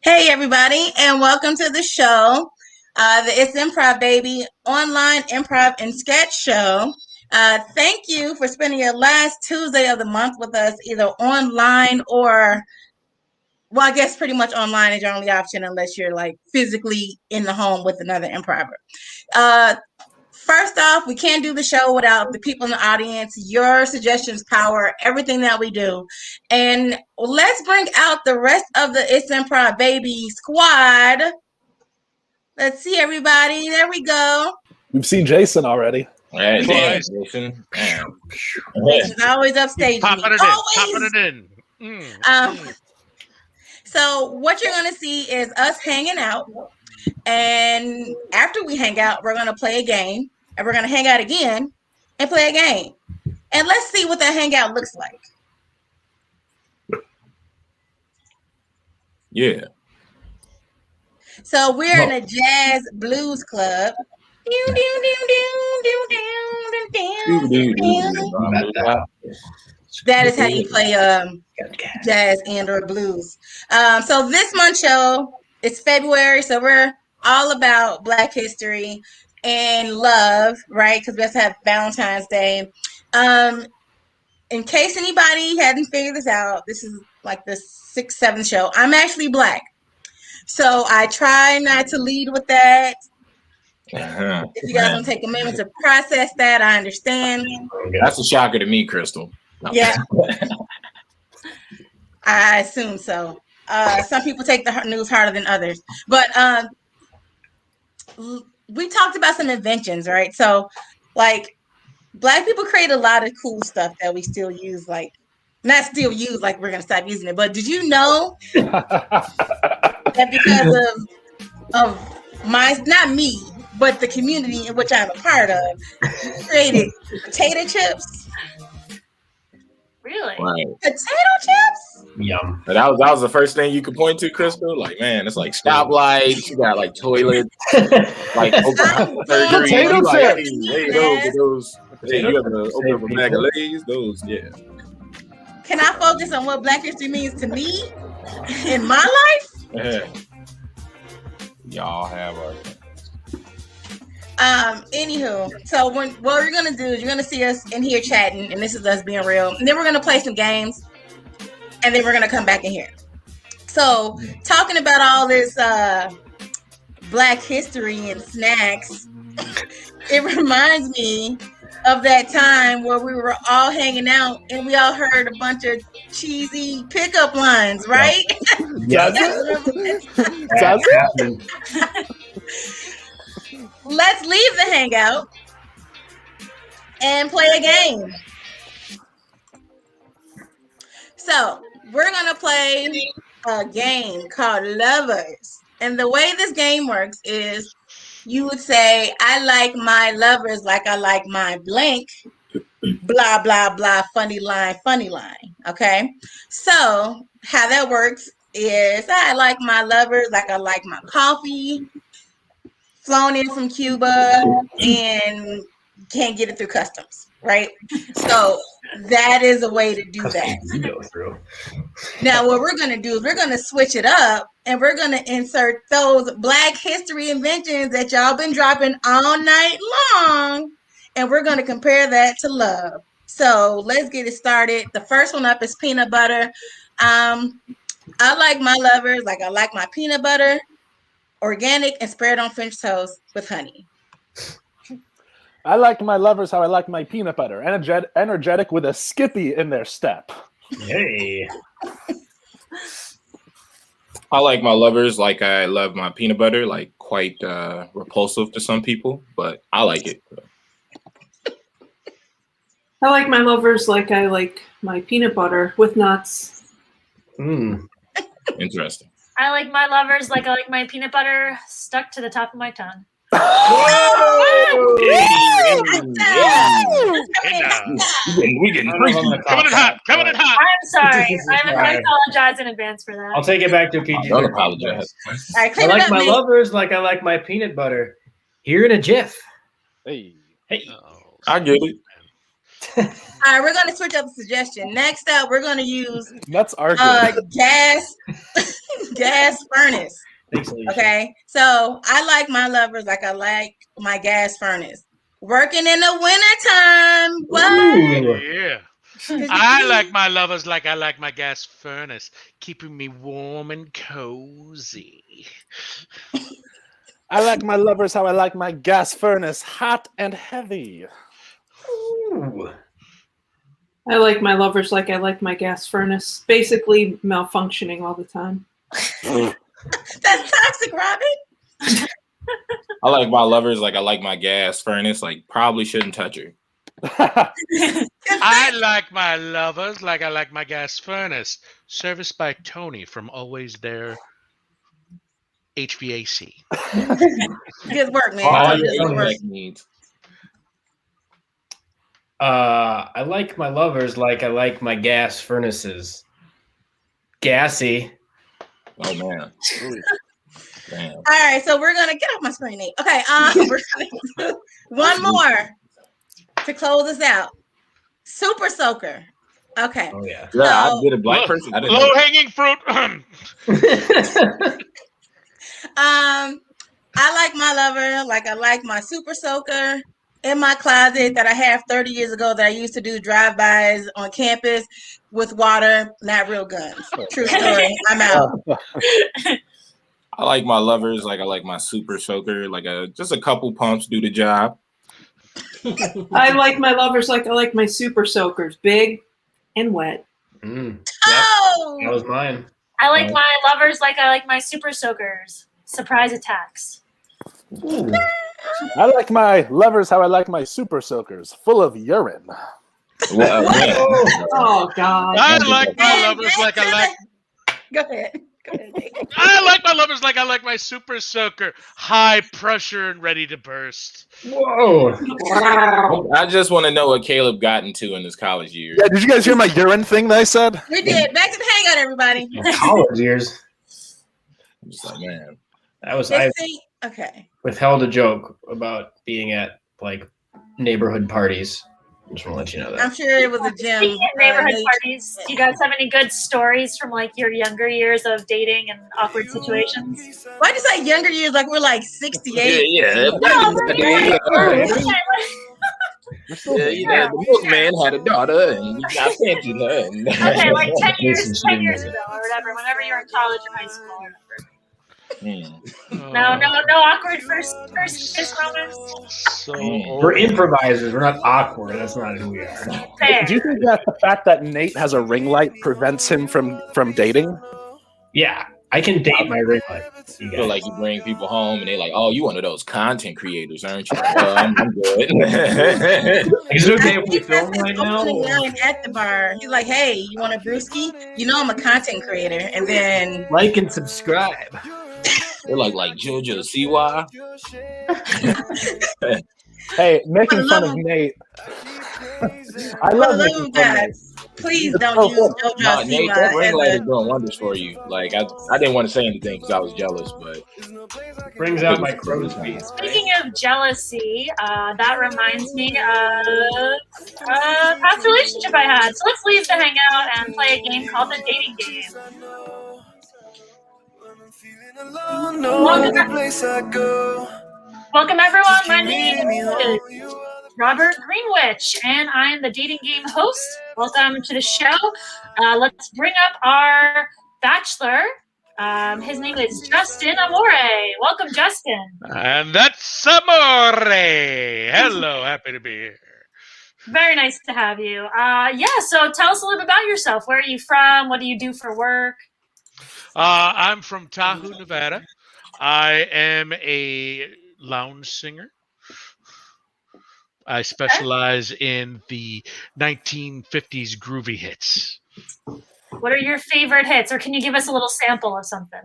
Hey, everybody, and welcome to the show. It's Improv Baby online improv and sketch show. Thank you for spending your last Tuesday of the month with us, either online or Well, I guess pretty much online is your only option unless you're like physically in the home with another improver. First off, we can't do the show without the people in the audience. Your suggestions power everything that we do. And let's bring out the rest of the It's Improv Baby squad. Let's see everybody. There we go. We've seen Jason already. Hey, We damn, did. Jason. Jason's always upstaging Popping me. it Always. in. So what you're going to see is us hanging out. And after we hang out, we're going to play a game. And we're going to hang out again and play a game. And let's see what that hangout looks like. Yeah. So we're in a jazz blues club. That is how you play jazz and or blues. So this month's show, it's February, so we're all about Black history and love, right? Because we have to have Valentine's Day. In case anybody hadn't figured this out, this is like the 6th, 7th show. I'm actually Black. So I try not to lead with that. If you guys want to take a minute to process that, I understand. That's a shocker to me, Crystal. No. Yeah. I assume so. Some people take the news harder than others. But we talked about some inventions, right? So, like, Black people create a lot of cool stuff that we still use, like, not still use, like we're going to stop using it. But did you know that because of my, not me, but the community in which I'm a part of, created potato chips? Really? Right. Potato chips? Yum. But that was the first thing you could point to, Crystal. Like, man, it's like stoplights. You got like toilets, like surgery. Potato Like, chips. hey, those. Hey, you ever open up a bag of Lay's? Those, yeah. Can I focus on what Black history means to me in my life? Yeah. Y'all have our. Anywho, so what we're gonna do is you're gonna see us in here chatting, and this is us being real, and then we're gonna play some games, and then we're gonna come back in here. So talking about all this Black history and snacks, it reminds me of that time where we were all hanging out and we all heard a bunch of cheesy pickup lines, right? Yeah. Let's leave the hangout and play a game. So we're gonna play a game called Lovers. And the way this game works is you would say, I like my lovers like I like my blank, blah, blah, blah, funny line, okay? So how that works is I like my lovers like I like my coffee, flown in from Cuba and can't get it through customs, right? So that is a way to do that. Now, what we're going to do is we're going to switch it up and we're going to insert those Black history inventions that y'all been dropping all night long. And we're going to compare that to love. So let's get it started. The first one up is peanut butter. I like my lovers like I like my peanut butter, organic and spread on French toast with honey. I like my lovers how I like my peanut butter. Energetic with a skippy in their step. Hey. I like my lovers like I love my peanut butter, like quite repulsive to some people, but I like it. I like my lovers like I like my peanut butter with nuts. Interesting. I like my lovers like I like my peanut butter stuck to the top of my tongue. We getting coming in hot. I'm sorry. I apologize in advance for that. I'll take it back to PG. Don't apologize. Right, I like my lovers like I like my peanut butter. Here in a jiff. Hey. I get it. All right, we're going to switch up the suggestion. Next up, we're going to use Nuts are good. gas furnace. Thanks, Alicia. Okay, so I like my lovers like I like my gas furnace. Working in the wintertime. What? Ooh. Yeah. I like my lovers like I like my gas furnace, keeping me warm and cozy. I like my lovers how I like my gas furnace, hot and heavy. Ooh. I like my lovers like I like my gas furnace, basically malfunctioning all the time. That's toxic, Robin. I like my lovers like I like my gas furnace. Like probably shouldn't touch her. I like my lovers like I like my gas furnace, serviced by Tony from Always There HVAC. Good work, man. All yeah, your Good work. HVAC needs. I like my lovers like I like my gas furnaces. Gassy. Oh man. Damn. All right, so we're gonna get off my screen, Nate. Okay, we're gonna do one more to close us out. Super soaker. Okay. Oh yeah. Yeah, I So- did a black person. I didn't know. Low hanging fruit. I like my lover like I like my super soaker in my closet that I have 30 years ago that I used to do drive-bys on campus with water, not real guns. True story. I'm out. I like my lovers like I like my super soaker. Like just a couple pumps do the job. I like my lovers like I like my super soakers, big and wet. Yep. Oh, That was mine. I like my lovers like I like my super soakers. Surprise attacks. Ooh. I like my lovers how I like my super soakers, full of urine. Well, man. Oh God. I like my And lovers like I like. Go ahead. Go ahead, Nate. I like my lovers like I like my super soaker, high pressure and ready to burst. Whoa. I just want to know what Caleb got into in his college years. Yeah, did you guys hear my urine thing that I said? We did. Back to the hangout, everybody. College years. I'm just like, man. I was Let's I see. Okay. withheld a joke about being at like neighborhood parties. Just want to let you know I'm that. sure it was a gym. Speaking of neighborhood Nate. parties, do you guys have any good stories from like your younger years of dating and awkward situations? Why'd you say younger years like we're like 68? Yeah. The milkman had a daughter, and I fancied her. And Okay, like 10 years, Listen, 10 years ago or whatever, whenever you're in college or high school or whatever. Hmm. No awkward first kiss moments. So We're improvisers. We're not awkward. That's not who we are. Fair. Do you think that the fact that Nate has a ring light prevents him from dating? Yeah, I can date my ring light. You I feel guys. like you bring people home and they like, oh, you one of those content creators, aren't you? Well, I'm good. Is it okay if we He film says right he's now? opening line at the bar. He's like, "Hey, you want a brewski? You know I'm a content creator." And then Like and subscribe. They're like JoJo Siwa. Hey, making I love fun of him. Nate. I for love the love making of fun of God, Nate. please It's don't so use cool. JoJo Nah, Nate, that ring light is Siwa doing wonders for you. Like I didn't want to say anything because I was jealous, but Brings out my crow's feet. Speaking of jealousy, that reminds me of a past relationship I had. So let's leave the hangout and play a game called the dating game. Welcome everyone. My name is Robert Greenwich, and I am the dating game host. Welcome to the show. Let's bring up our bachelor. His name is Justin Amore. Welcome, Justin. and that's Amore. Hello, happy to be here. Very nice to have you. So tell us a little bit about yourself. Where are you from? What do you do for work? I'm from Tahoe, Nevada. I am a lounge singer. I specialize in the 1950s groovy hits. What are your favorite hits? Or can you give us a little sample of something?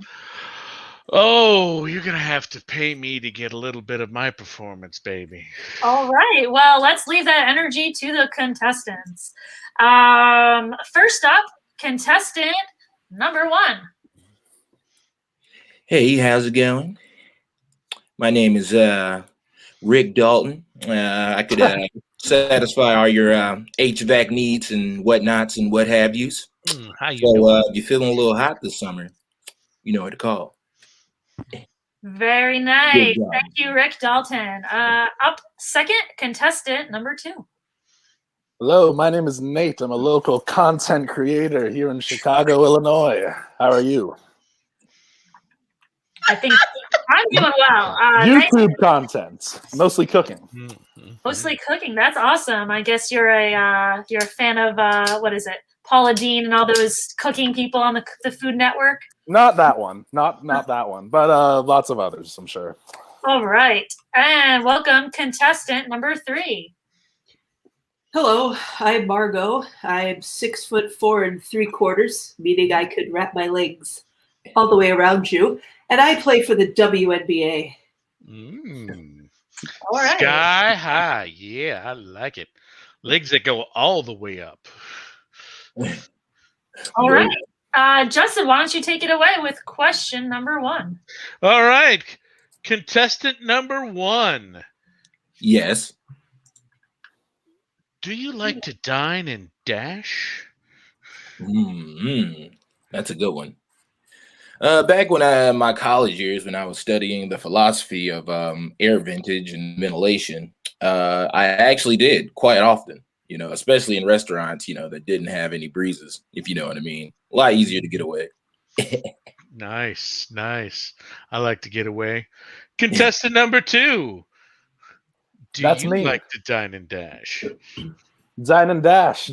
Oh, you're going to have to pay me to get a little bit of my performance, baby. All right. Well, let's leave that energy to the contestants. First up, contestant number 1. hey, how's it going? My name is Rick Dalton. I could satisfy all your HVAC needs and whatnots and what have yous. How you So doing? if you're feeling a little hot this summer, you know what to call. Very nice. Good job. Thank you, Rick Dalton. Up second, contestant number 2. Hello, my name is Nate. I'm a local content creator here in Chicago, Illinois. How are you? I think I'm doing well. YouTube content, mostly cooking. Mostly cooking. That's awesome. I guess you're a fan of what is it? Paula Deen and all those cooking people on the Food Network. Not that one. Not that one. But lots of others, I'm sure. All right. And welcome contestant number 3. Hello, I'm Margot. I'm 6'4"3/4, meaning I could wrap my legs all the way around you. And I play for the WNBA. All right. Sky high. Yeah, I like it. Legs that go all the way up. All right. Justin, why don't you take it away with question number 1? All right. Contestant number 1. Yes. Do you like to dine and dash? That's a good one. Back when my college years, when I was studying the philosophy of air vintage and ventilation, I actually did quite often, especially in restaurants, that didn't have any breezes, if you know what I mean. A lot easier to get away. Nice. I like to get away. Contestant number 2. That's you me. Like to dine and dash? Dine and dash.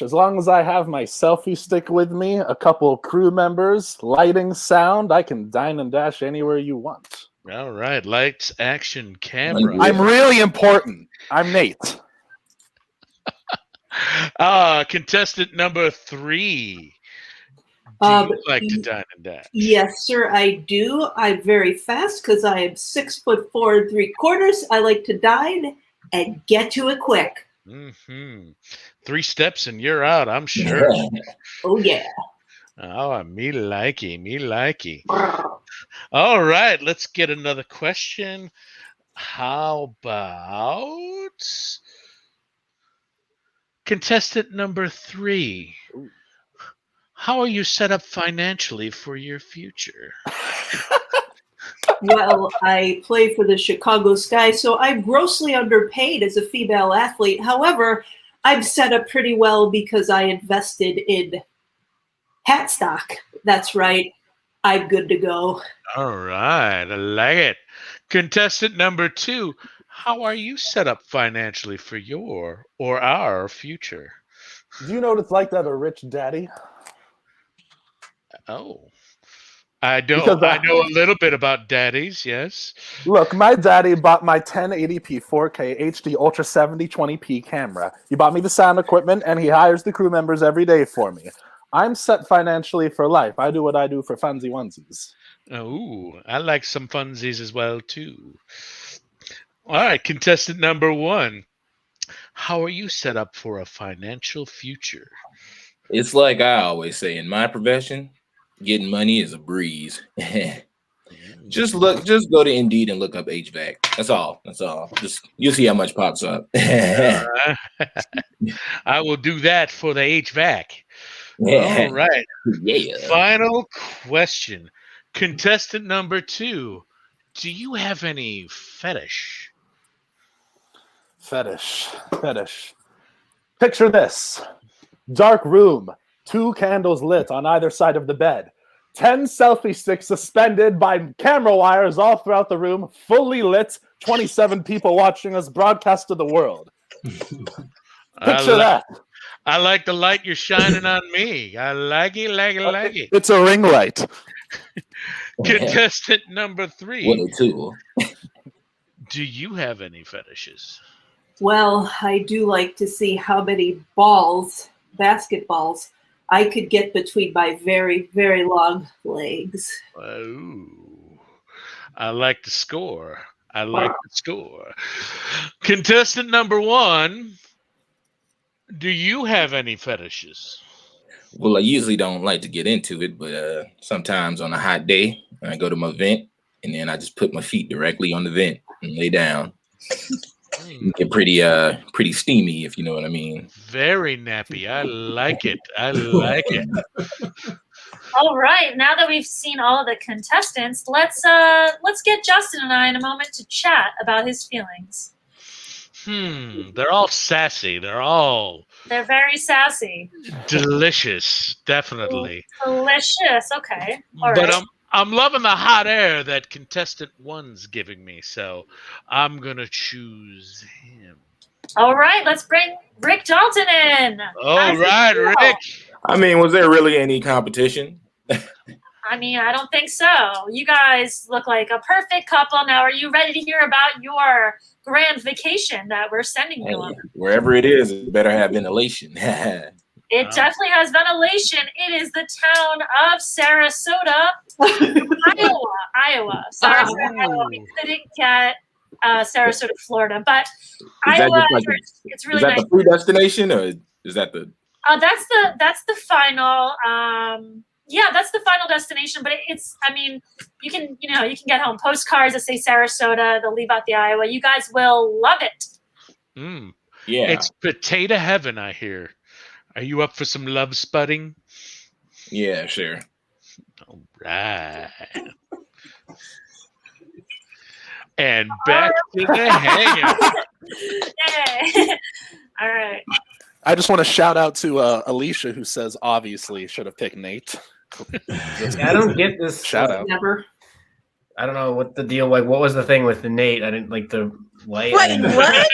As long as I have my selfie stick with me, a couple crew members, lighting, sound, I can dine and dash anywhere you want. All right. Lights, action, camera. I'm really important. I'm Nate. Contestant number 3. Do you like to dine and dash? Yes, sir, I do. I'm very fast because I am 6'4" 3/4. I like to dine and get to it quick. 3 steps and you're out, I'm sure. Oh, yeah. Oh, me likey. All right, let's get another question. How about contestant number 3? How are you set up financially for your future? Well, I play for the Chicago Sky, so I'm grossly underpaid as a female athlete. However, I'm set up pretty well because I invested in hat stock. That's right. I'm good to go. All right, I like it. Contestant number 2, how are you set up financially for your or our future? Do you know what it's like to have a rich daddy? Oh, I don't. Because I know a little bit about daddies. Yes. Look, my daddy bought my 1080p 4K HD Ultra 7020p camera. He bought me the sound equipment, and he hires the crew members every day for me. I'm set financially for life. I do what I do for funsy onesies. Oh, I like some funsies as well too. All right, contestant number 1. How are you set up for a financial future? It's like I always say in my profession, getting money is a breeze. Just go to Indeed and look up HVAC. That's all. Just you'll see how much pops up. I will do that for the HVAC. All right. Yeah. Final question. Contestant number 2. Do you have any fetish? Fetish. Picture this. Dark room, 2 candles lit on either side of the bed, 10 selfie sticks suspended by camera wires all throughout the room, fully lit, 27 people watching us broadcast to the world. Picture that. I like the light you're shining on me. I like it. It's a ring light. Contestant number 3. What a tool. Do you have any fetishes? Well, I do like to see how many basketballs, I could get between my very, very long legs. Oh, I like to score. Contestant number 1. Do you have any fetishes? Well, I usually don't like to get into it, but sometimes on a hot day, I go to my vent, and then I just put my feet directly on the vent and lay down. Get pretty steamy, if you know what I mean. Very nappy. I like it. All right. Now that we've seen all of the contestants, let's get Justin and I in a moment to chat about his feelings. They're all sassy. They're very sassy. Delicious, definitely. Delicious. Okay. All But right. I'm loving the hot air that contestant one's giving me, so I'm gonna choose him. All right. Let's bring Rick Dalton in. All right, Rick. I mean, was there really any competition? I mean, I don't think so. You guys look like a perfect couple. Now, are you ready to hear about your grand vacation that we're sending you on? Wherever it is, it better have ventilation. It definitely has ventilation. It is the town of Sarasota, Iowa. Sorry, we couldn't get Sarasota, Florida, but Iowa. It's really nice. Is that the free destination, or is that the? That's the final. Yeah, that's the final destination. But it's. I mean, you can get home postcards that say Sarasota. They'll leave out the Iowa. You guys will love it. Yeah, it's potato heaven, I hear. Are you up for some love spudding? Yeah, sure. All right. And back to the hangout. Yay. All right. I just want to shout out to Alicia, who says obviously should have picked Nate. I don't get this. Shout out. Never. I don't know what the deal. Like, what was the thing with the Nate? I didn't like the light. Wait, what?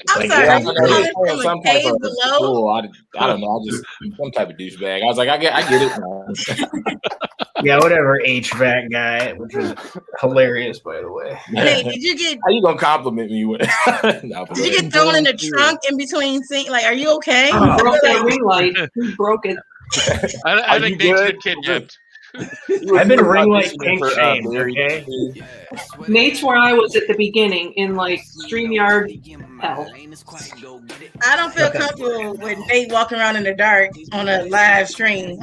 I'm sorry. Are you calling from a cave below? I don't know. I just some type of douchebag. I was like, I get it now. Yeah, whatever, HVAC guy, which was hilarious, by the way. Hey, did you get? How you gonna compliment me with? No, did you get thrown in the trunk in between scenes? Like, are you okay? He broke that ring light. He broke it. I think Nate's been kidnapped. I've been ring light pink shamed, okay? Nate's where I was at the beginning in like StreamYard hell. I don't feel comfortable with Nate walking around in the dark on a live stream.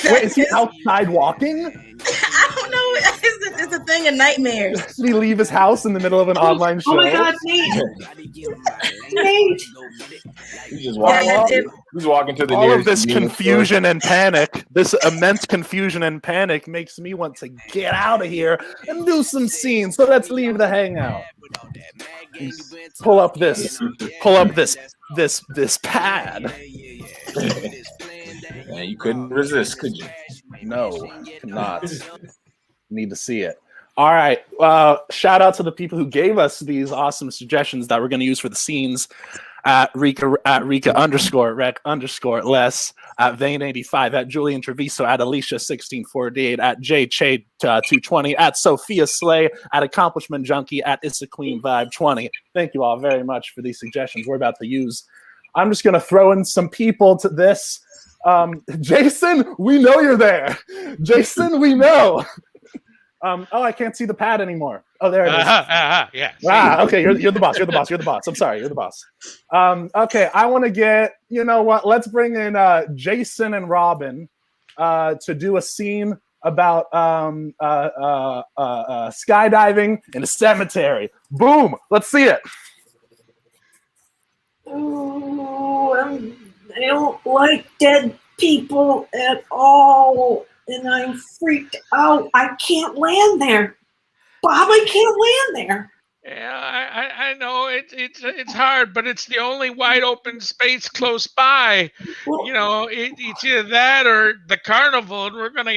Wait, is he outside walking? I don't know. It's a thing of nightmares. Did he leave his house in the middle of an online show? Oh my God, Nate! Nate! He's just walking. He's walking to the all nearest of this convenience confusion and panic, this immense confusion and panic makes me want to get out of here and do some scenes. So let's leave the hangout. Pull up this pad. Yeah, you couldn't resist, could you? No, not. Need to see it. All right. Shout out to the people who gave us these awesome suggestions that we're going to use for the scenes. At Rika _rec _less, at Vane85, at Julian Treviso, at Alicia1648, at JChade220, at Sophia Slay, at Accomplishment Junkie, at Issa Queen Vibe 20. Thank you all very much for these suggestions we're about to use. I'm just going to throw in some people to this. Jason, we know you're there. Jason, we know. I can't see the pad anymore. Oh, there it is. Yeah. Okay, you're the boss. You're the boss. You're the boss. I'm sorry, you're the boss. Okay, I want to get. You know what? Let's bring in Jason and Robin to do a scene about skydiving in a cemetery. Boom! Let's see it. Oh, I don't like dead people at all. And I'm freaked out. I can't land there. Bob, I can't land there. Yeah, I know it's hard, but it's the only wide open space close by. Well, You know, it's either that or the carnival, and we're gonna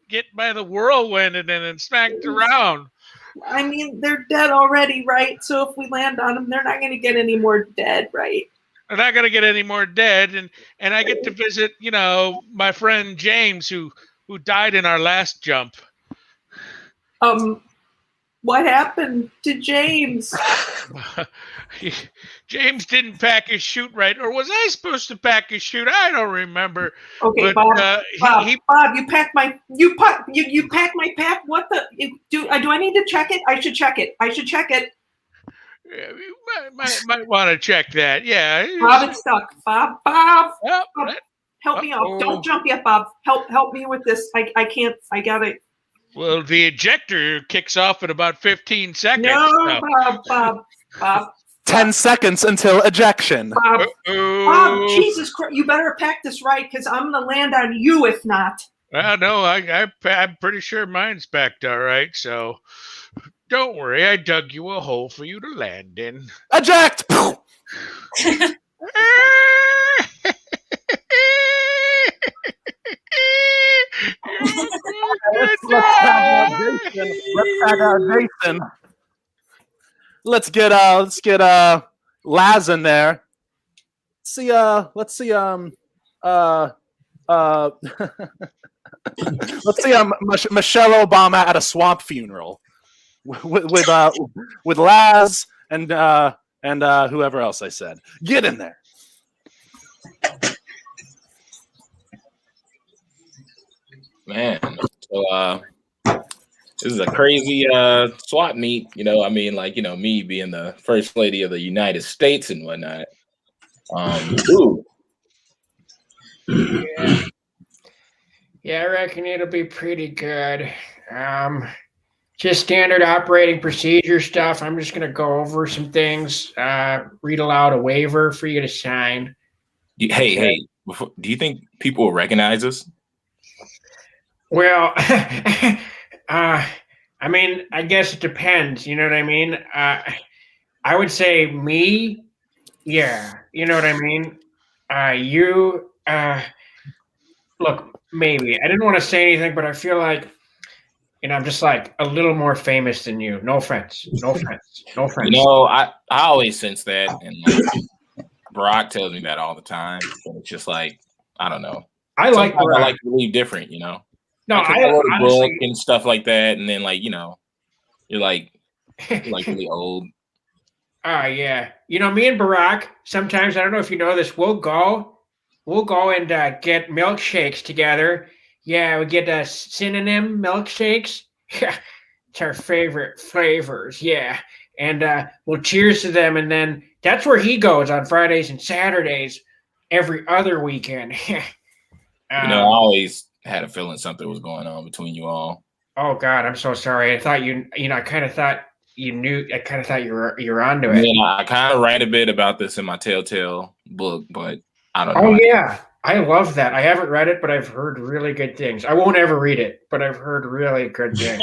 get by the whirlwind and then smacked around. I mean, they're dead already, right? So if we land on them, they're not going to get any more dead, right? They're not gonna get any more dead, and I get to visit, my friend James who died in our last jump. What happened to James? James didn't pack his chute right, or was I supposed to pack his chute? I don't remember. Okay, but, Bob, you packed my pack. What the do I need to check it? I should check it. You might want to check that. Yeah. Bob, it's stuck. Bob, Oh, help me out. Don't jump yet, Bob. Help me with this. I can't. I got it. well, the ejector kicks off in about 15 seconds. No, so. Bob. 10 seconds until ejection. Bob, Jesus Christ! You better pack this right, because I'm gonna land on you if not. Well, no, I'm pretty sure mine's packed all right. So Don't worry, I dug you a hole for you to land in. Eject! Let's tag out Jason. Let's get Laz in there. Let's see Michelle Obama at a swamp funeral with Laz and whoever else I said. Get in there. Man, so this is a crazy swap meet. I mean, like, me being the first lady of the United States and whatnot. Ooh. Yeah, I reckon it'll be pretty good. Just standard operating procedure stuff. I'm just gonna go over some things. Read aloud a waiver for you to sign. Hey, do you think people will recognize us? Well, I mean, I guess it depends. You know what I mean? I would say me. Yeah, you know what I mean? You. Look, maybe. I didn't want to say anything, but I feel like, I'm just like a little more famous than you. No offense. No offense. No offense. I always sense that, and like, Barack tells me that all the time. So it's just like, I don't know. I like Barack. I like to believe different, No, I wrote a book and stuff like that, and then like, you're like really old. Yeah. Me and Barack, sometimes, I don't know if you know this, we'll go and get milkshakes together. Yeah, we get synonym milkshakes. Yeah, it's our favorite flavors. Yeah, and we'll cheers to them, and then that's where he goes on Fridays and Saturdays every other weekend. I always had a feeling something was going on between you all. Oh God, I'm so sorry. I thought I kind of thought you knew. I kind of thought you were onto it. Yeah, I kind of write a bit about this in my Telltale book, but I don't know. Oh yeah, I love that. I haven't read it, but I've heard really good things. I won't ever read it, but I've heard really good things.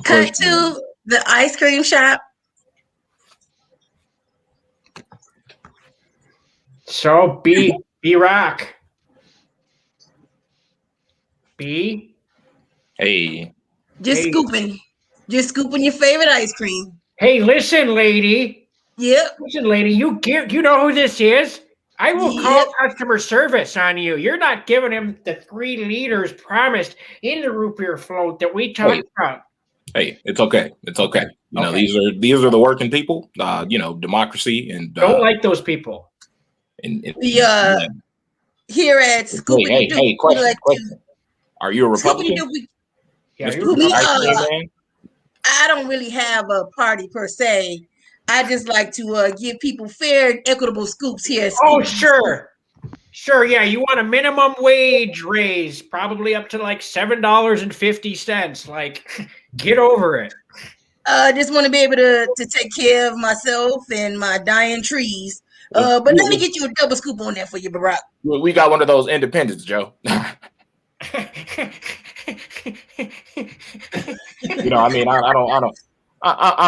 Cut to the ice cream shop. So B-Rock. B. Hey. Just scooping your favorite ice cream. Hey, listen, lady. Yep. Listen, lady, you know who this is? I will call customer service on you. You're not giving him the 3 liters promised in the root beer float that we talked about. Hey, it's okay. It's okay. These are the working people. Democracy and don't like those people. Here at Scoopy. Hey, question. Are you a Republican? Yeah, I don't really have a party per se. I just like to give people fair and equitable scoops here. Oh, sure. Sure, yeah. You want a minimum wage raise, probably up to like $7.50. Like, get over it. Just want to be able to take care of myself and my dying trees. But let me get you a double scoop on that for you, Barack. We got one of those independents, Joe. I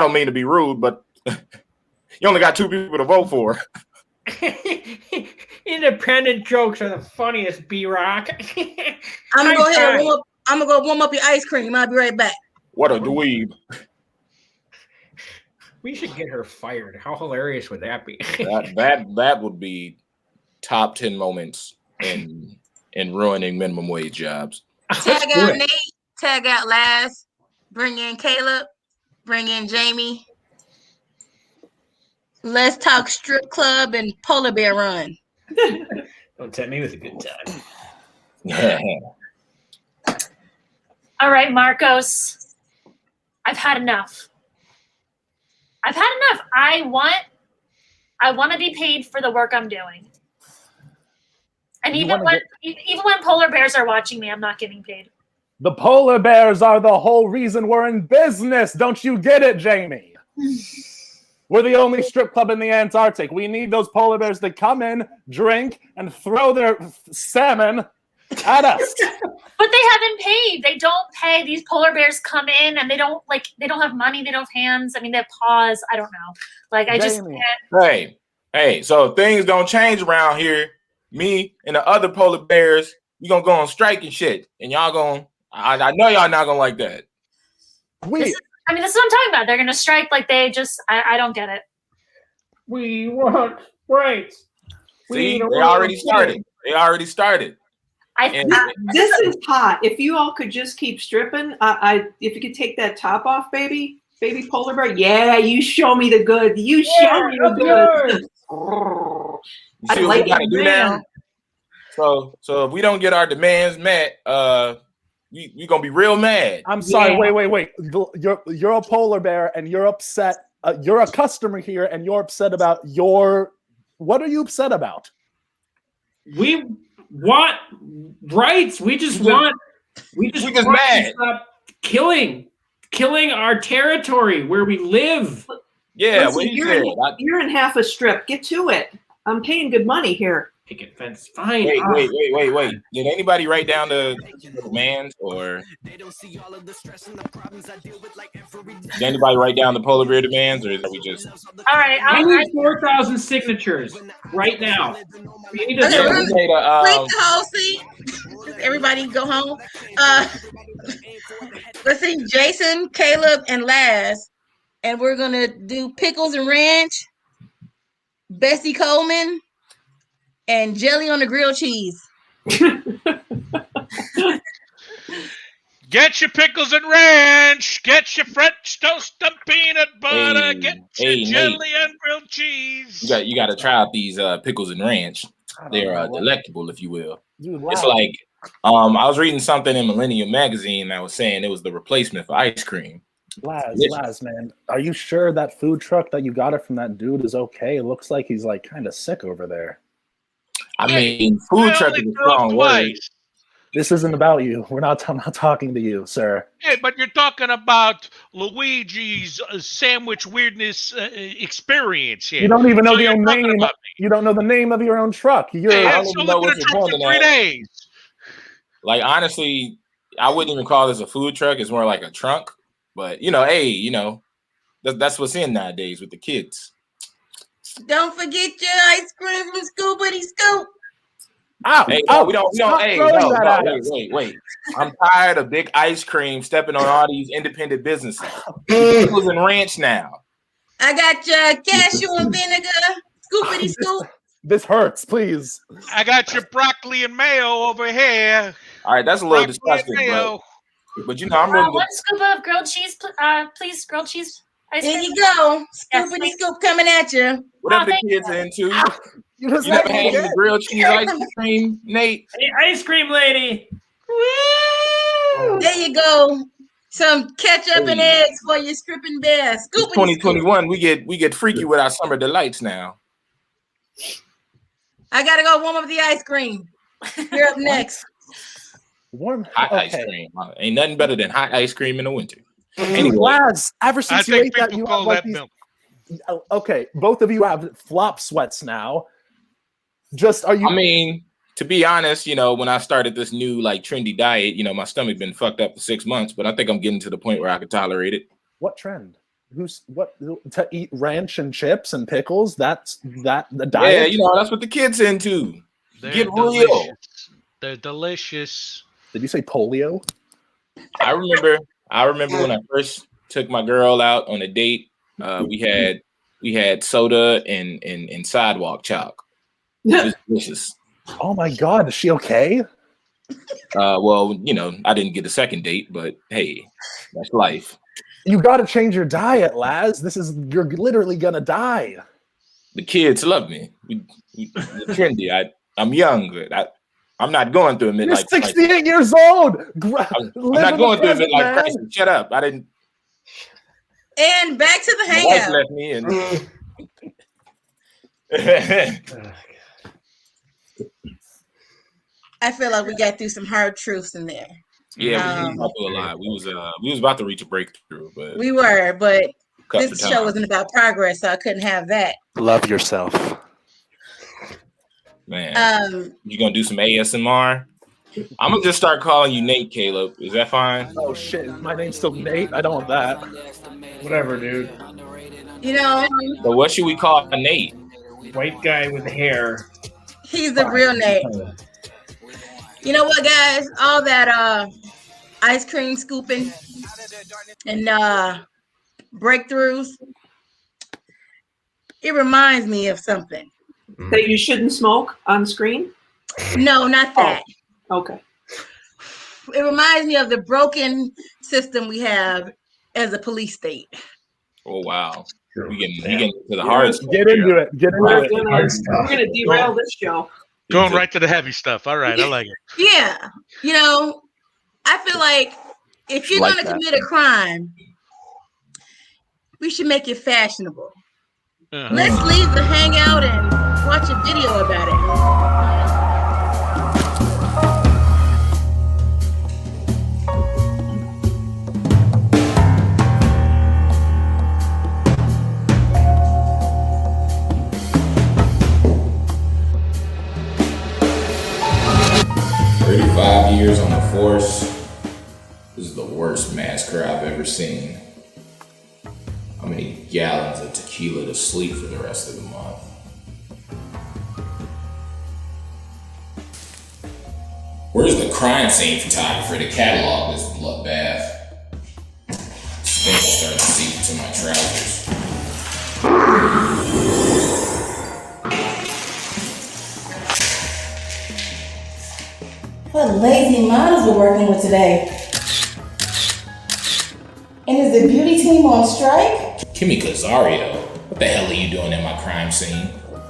don't mean to be rude, but you only got 2 people to vote for. Independent jokes are the funniest, B-Rock. I'm gonna go warm up your ice cream. I'll be right back. What a dweeb. We should get her fired. How hilarious would that be? that would be top 10 moments in ruining minimum wage jobs. Tag out Nate, tag out Laz, bring in Caleb, bring in Jamie. Let's talk strip club and polar bear run. Don't tempt me with a good time. Yeah. All right, Marcos. I've had enough. I want to be paid for the work I'm doing. And even when polar bears are watching me, I'm not getting paid. The polar bears are the whole reason we're in business. Don't you get it, Jamie? We're the only strip club in the Antarctic. We need those polar bears to come in, drink, and throw their salmon At us. But they haven't paid. They don't pay. These polar bears come in and they don't have money. They don't have hands. I mean, they have paws. I don't know. Like, I just can't. Hey, so if things don't change around here, me and the other polar bears, we gonna go on strike and shit. And y'all gonna, I know y'all not gonna like that. This is what I'm talking about. They're gonna strike like they just, I don't get it. We want rights. See, they already started. This is hot. If you all could just keep stripping, if you could take that top off, baby polar bear. Yeah, you show me the good. You show me the good. You see what we gotta do now? So if we don't get our demands met, we gonna be real mad. I'm sorry. Wait. You're a polar bear and you're upset. You're a customer here and you're upset about what are you upset about? We want rights. We just want mad. to stop killing our territory where we live. Yeah, listen, you're in half a strip. Get to it. I'm paying good money here. Picket fence, fine. Wait. Did anybody write down the demands, or did anybody write down the polar bear demands, or is we just? All right, I need 4,000 signatures right now. We need to break the whole seat. Everybody go home. Let's see, Jason, Caleb, and Laz, and we're gonna do pickles and ranch. Bessie Coleman. And jelly on the grilled cheese. Get your pickles and ranch. Get your French toast and peanut butter. Get your jelly and grilled cheese. You got to try out these pickles and ranch. They're delectable, if you will. It's like I was reading something in Millennium Magazine that was saying it was the replacement for ice cream. Laz, man, are you sure that food truck that you got it from that dude is okay? It looks like he's like kind of sick over there. I mean, food truck is a strong word. This isn't about you. I'm not talking to you, sir. Hey, but you're talking about Luigi's sandwich weirdness experience here. You don't even know your own name. You don't know the name of your own truck. I don't even know what you're doing in 3 days. Like, honestly, I wouldn't even call this a food truck. It's more like a trunk. But, that's what's in nowadays with the kids. Don't forget your ice cream from Scoopity Scoop. Wait. I'm tired of big ice cream stepping on all these independent businesses. Pickles and ranch now. I got your cashew and vinegar. Scoopity Scoop. This hurts, please. I got your broccoli and mayo over here. All right, that's a little disgusting, but I'm ready. One scoop of grilled cheese, please. Grilled cheese. There you go. Scoopity Scoop coming at you. Whatever the kids are into. You never had any grilled cheese ice cream, Nate? Hey, ice cream lady. Woo! There you go. Some ketchup and eggs for your stripping bear. Scoopity 2021, we get freaky with our summer delights now. I gotta go warm up the ice cream. You're up next. Hot ice cream. Ain't nothing better than hot ice cream in the winter. Anyway, Laz, ever since you ate that, you have like these. Okay, both of you have flop sweats now. Are you? I mean, to be honest, when I started this new like trendy diet, my stomach been fucked up for 6 months, but I think I'm getting to the point where I can tolerate it. What trend? To eat ranch and chips and pickles? That's the diet. Yeah, that's what the kids into. Get delicious. Real. They're delicious. Did you say polio? I remember when I first took my girl out on a date. We had soda and sidewalk chalk. It was delicious. Oh my God, is she okay? Well, I didn't get a second date, but hey, that's life. You got to change your diet, Laz. You're literally gonna die. The kids love me. We're trendy. I'm young, but I'm not going through a midlife. You're 68 years old. I'm not going through a midlife crisis. Shut up. I didn't. And back to the My wife hangout. left me and. I feel like we got through some hard truths in there. Yeah, we went through a lot. We was about to reach a breakthrough, but we were. But this show wasn't about progress, so I couldn't have that. Love yourself, man. You gonna do some ASMR? I'm gonna just start calling you Nate, Caleb. Is that fine? Oh shit, my name's still Nate. I don't want that. Whatever, dude. You know, So what should we call Nate? White guy with hair. he's the real Nate. You know what, guys? All that ice cream scooping and breakthroughs, it reminds me of something. That you shouldn't smoke on screen? No, not that. Okay. It reminds me of the broken system we have as a police state. Oh wow. We getting to the hard stuff. Get into it. Get into We're it. gonna derail this show. Going right to the heavy stuff. All right, I like it. Yeah. You know, I feel like if you're Like going to that. commit a crime, we should make it fashionable. Let's leave the hangout and watch a video about it. 35 years on the force. This is the worst massacre I've ever seen. How many gallons of tequila to sleep for the rest of the month? Where's the crime scene photographer to catalog this bloodbath? Stench started to seep into my trousers. What lazy models we're working with today. And is the beauty team on strike? Kimmy Casario, what the hell are you doing in my crime scene?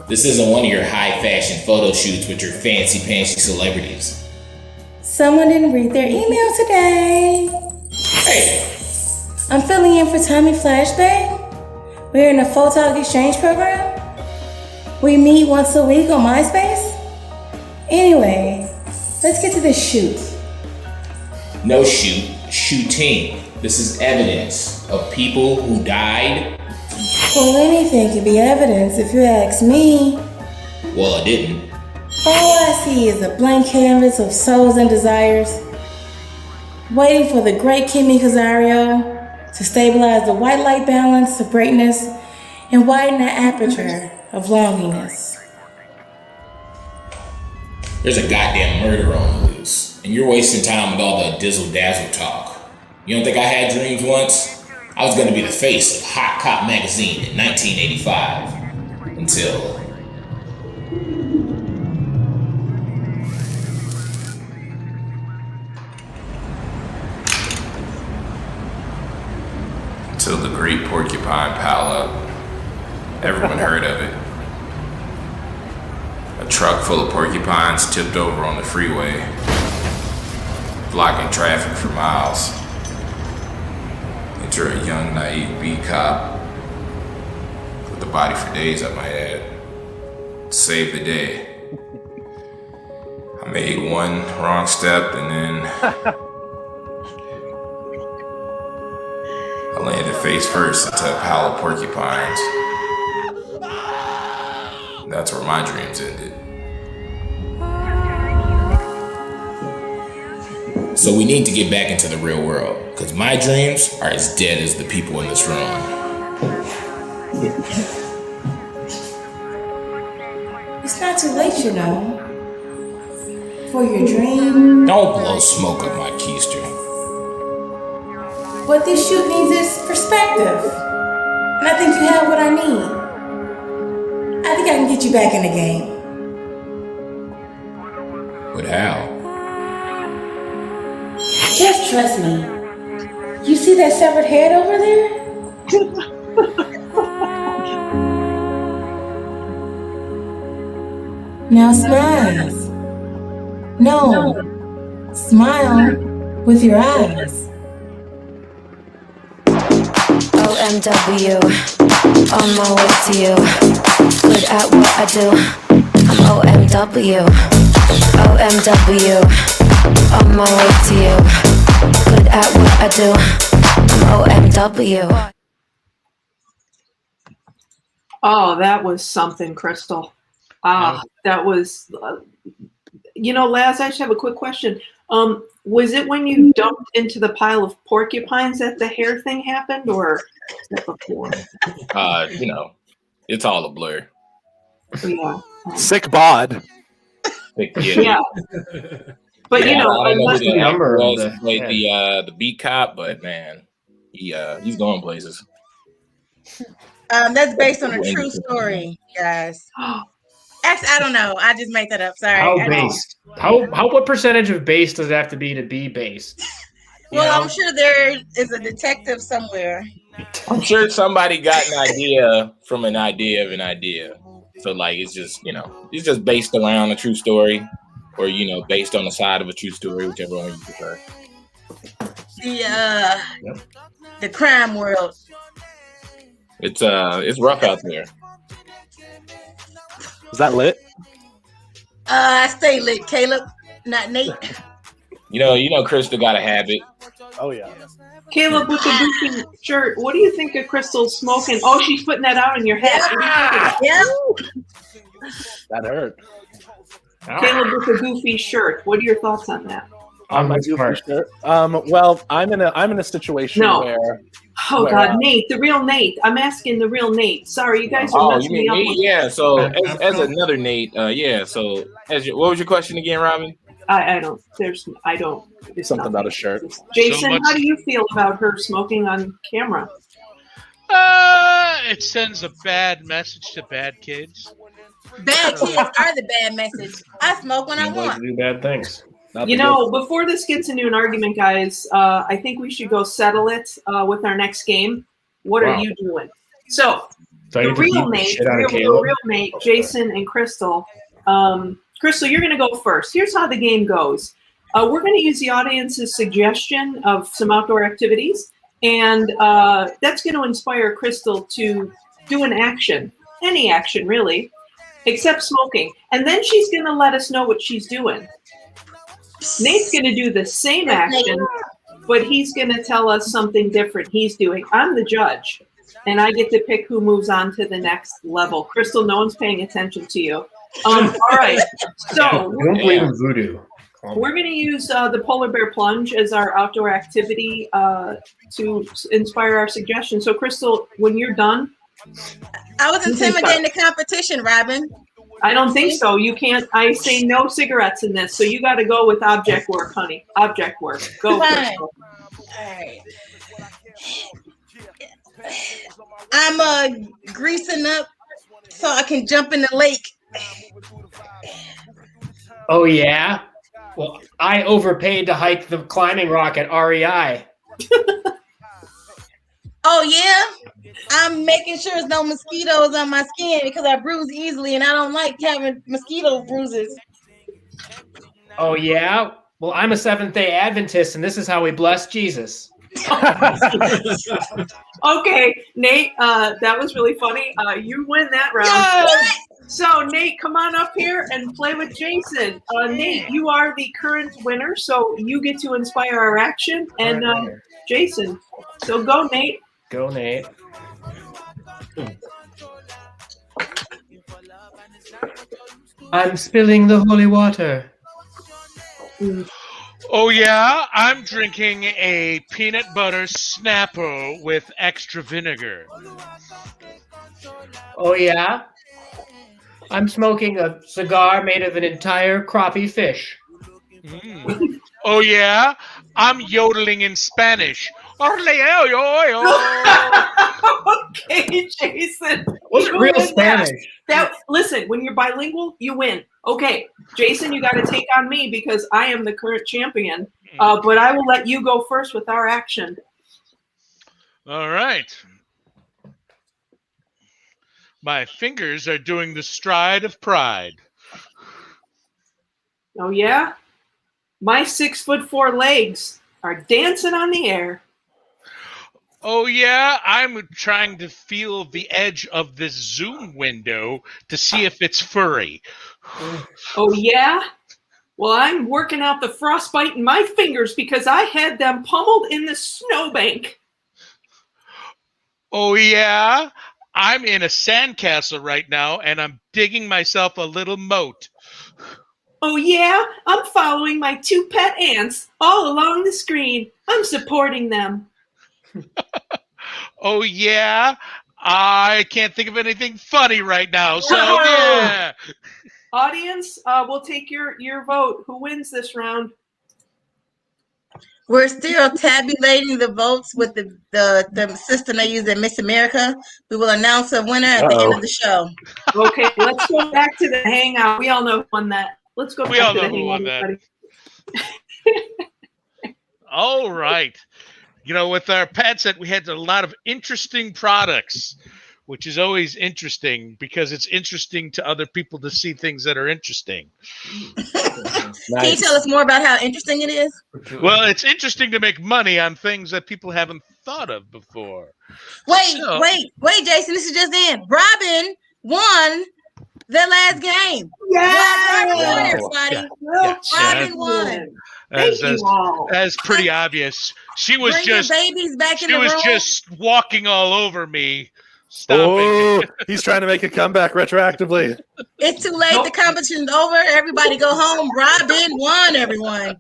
This isn't one of your high fashion photo shoots with your fancy pantsy celebrities. Someone didn't read their email today. Hey, I'm filling in for Tommy Flashbang. We're in a photog exchange program. We meet once a week on MySpace. Anyway, let's get to this shoot. no shoot, shooting. This is evidence of people who died. Well, anything can be evidence if you ask me. Well, it didn't. All I see is a blank canvas of souls and desires, waiting for the great Kimmy Casario to stabilize the white light balance of greatness and widen the aperture of loneliness. There's a goddamn murder on the loose, and you're wasting time with all the dizzle-dazzle talk. You don't think I had dreams once? I was gonna be the face of Hot Cop magazine in 1985. Until the Great Porcupine Pileup. Everyone heard of it. A truck full of porcupines tipped over on the freeway, blocking traffic for miles. Enter a young, naive beat cop with a body for days, I might add, to save the day. I made one wrong step and then I landed face first into a pile of porcupines. That's where my dreams ended. So we need to get back into the real world, because my dreams are as dead as the people in this room. It's not too late, you know, for your dream. Don't blow smoke up my keister. What this shoot needs is perspective. And I think you have what I need. I think I can get you back in the game. But how? Just trust me. You see that severed head over there? Now smile. No. Smile with your eyes. OMW, on my way to you. Good at what I do. I'm OMW. OMW, on my way to you. Good at what I do. I'm OMW. Oh, that was something, Crystal. That was, Laz, I just have a quick question. Was it when you dumped into the pile of porcupines that the hair thing happened, or was that before? It's all a blur. Yeah. Sick bod. Yeah. But I don't know unless who the actor was who played yeah. the beat cop, but man, he's going places. That's based on a true story, guys. Actually, I don't know. I just made that up. Sorry. How based? What percentage of based does it have to be based? Well, I'm sure there is a detective somewhere. I'm sure somebody got an idea from an idea of an idea. So like it's just based around a true story, or based on the side of a true story, whichever one you prefer. The crime world. It's rough out there. Is that lit? I stay lit, Caleb, not Nate. Crystal got a habit. Oh yeah. Caleb with the goofy shirt. What do you think of Crystal smoking? Oh, she's putting that out on your head. Yeah. That hurt. Caleb with the goofy shirt. What are your thoughts on that? On my goofy shirt. Well, I'm in a situation where. Oh God, Nate, the real Nate. I'm asking the real Nate. Sorry, you guys are messing me up. Nate? Yeah. So as another Nate, So what was your question again, Robin? I don't. It's something about a shirt. Jason, how do you feel about her smoking on camera? It sends a bad message to bad kids. Bad kids are the bad message. I smoke when I want. To do bad things. Before this gets into an argument, guys, I think we should go settle it with our next game. What are you doing? So the real Nate, Jason, and Crystal. Crystal, you're going to go first. Here's how the game goes. We're going to use the audience's suggestion of some outdoor activities, and that's going to inspire Crystal to do an action, any action really, except smoking. And then she's going to let us know what she's doing. Nate's going to do the same action, but he's going to tell us something different he's doing. I'm the judge, and I get to pick who moves on to the next level. Crystal, no one's paying attention to you. All right, so I don't believe in voodoo. We're going to use the polar bear plunge as our outdoor activity to inspire our suggestion. So, Crystal, when you're done, I was intimidating the competition, Robin. I don't think so. You can't. I say no cigarettes in this, so you got to go with object work, honey. Object work. Go, Crystal. All right. I'm greasing up so I can jump in the lake. Oh yeah. Well, I overpaid to hike the climbing rock at REI. Oh yeah. I'm making sure there's no mosquitoes on my skin because I bruise easily and I don't like having mosquito bruises. Oh yeah. Well, I'm a Seventh-day Adventist, and this is how we bless Jesus. Okay, Nate, that was really funny. You win that round. So, Nate, come on up here and play with Jason. Nate, you are the current winner, so you get to inspire our action. And Jason, so go, Nate. Go, Nate. I'm spilling the holy water. Oh yeah, I'm drinking a peanut butter Snapper with extra vinegar. Oh yeah? I'm smoking a cigar made of an entire crappie fish. Oh yeah? I'm yodeling in Spanish. Okay, Jason. What's real Spanish? Listen, when you're bilingual, you win. Okay, Jason, you got to take on me because I am the current champion. But I will let you go first with our action. All right. My fingers are doing the stride of pride. Oh, yeah? My 6'4" legs are dancing on the air. Oh, yeah? I'm trying to feel the edge of this Zoom window to see if it's furry. Oh, yeah? Well, I'm working out the frostbite in my fingers because I had them pummeled in the snowbank. Oh, yeah? I'm in a sandcastle right now, and I'm digging myself a little moat. Oh yeah, I'm following my 2 pet ants all along the screen. I'm supporting them. Oh yeah, I can't think of anything funny right now. So yeah. Audience, we'll take your vote. Who wins this round? We're still tabulating the votes with the system they use in Miss America. We will announce a winner at the end of the show. Okay, let's go back to the hangout. We all know who won that. Let's go We back all to the know who hangout. won that. everybody. All right. You know, with our pad set, we had a lot of interesting products, which is always interesting because it's interesting to other people to see things that are interesting. Can you tell us more about how interesting it is? Well, it's interesting to make money on things that people haven't thought of before. Wait, Jason, this is just in. Robin won the last game. Yeah! Robin won, everybody. Robin won. As pretty obvious. She was Bring just your babies back in she the was room. just walking all over me, stopping. Oh, he's trying to make a comeback retroactively. It's too late. The competition's over. Everybody go home. Robin won, everyone.